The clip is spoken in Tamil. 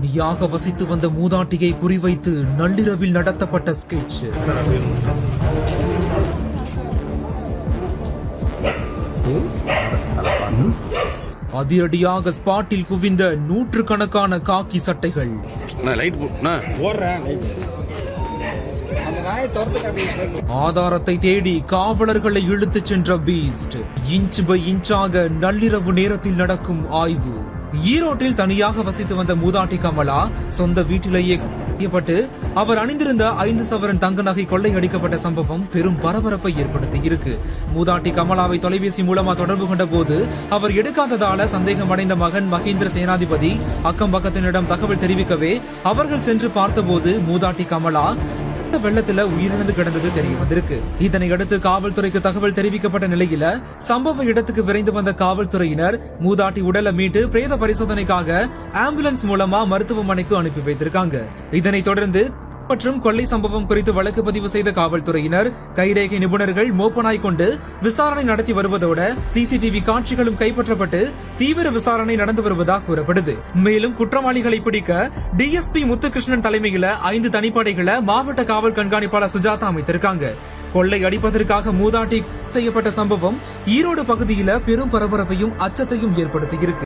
தனியாக வசித்து வந்த மூதாட்டியை குறிவைத்து நள்ளிரவில் நடத்தப்பட்ட ஸ்கெட்ச். அதிரடியாக ஸ்பாட்டில் குவிந்த நூற்றுக்கணக்கான காக்கி சட்டைகள். ஆதாரத்தை தேடி காவலர்களை இழுத்துச் சென்ற பீஸ்ட். இன்ச் பை இன்ச்சாக நள்ளிரவு நேரத்தில் நடக்கும் ஆய்வு. ஈரோட்டில் தனியாக வசித்து வந்த மூதாட்டி கமலா சொந்த வீட்டிலேயே பட்டு அவர் அணிந்திருந்த 5 சவரன் தங்க நகை கொள்ளையடிக்கப்பட்ட சம்பவம் பெரும் பரபரப்பை ஏற்படுத்தி இருக்கு. மூதாட்டி கமலாவை தொலைபேசி மூலமா தொடர்பு கொண்ட போது அவர் எடுக்காததால சந்தேகம் அடைந்த மகன் மகேந்திர சேனாதிபதி அக்கம் பக்கத்தினரிடம் தகவல் தெரிவிக்கவே அவர்கள் சென்று பார்த்தபோது மூதாட்டி கமலா வெள்ளத்துல உயிரிழந்து கிடந்தது தெரிய வந்திருக்கு. இதனை அடுத்து காவல்துறைக்கு தகவல் தெரிவிக்கப்பட்ட நிலையில சம்பவ இடத்துக்கு விரைந்து வந்த காவல்துறையினர் மூதாட்டி உடலை மீட்டு பிரேத பரிசோதனைக்காக ஆம்புலன்ஸ் மூலமா மருத்துவமனைக்கு அனுப்பி வைத்திருக்காங்க. இதனைத் தொடர்ந்து மற்றும் கொள்ளை சம்பவம் குறித்து வழக்கு பதிவு செய்த காவல்துறையினர் கைரேகை நிபுணர்கள் மோப்பனாய் கொண்டு விசாரணை நடத்தி வருவதோட சிசிடிவி காட்சிகளும் கைப்பற்றப்பட்டு தீவிர விசாரணை நடந்து வருவதாக கூறப்படுது. மேலும் குற்றவாளிகளை பிடிக்க டிஎஸ்பி முத்துகிருஷ்ணன் தலைமையில 5 தனிப்படைகளை மாவட்ட காவல் கண்காணிப்பாளர் சுஜாதா அமைத்திருக்காங்க. கொள்ளை அடிப்பதற்காக மூதாட்டி செய்யப்பட்ட சம்பவம் ஈரோடு பகுதியில பெரும் பரபரப்பையும் அச்சத்தையும் ஏற்படுத்தியிருக்கு.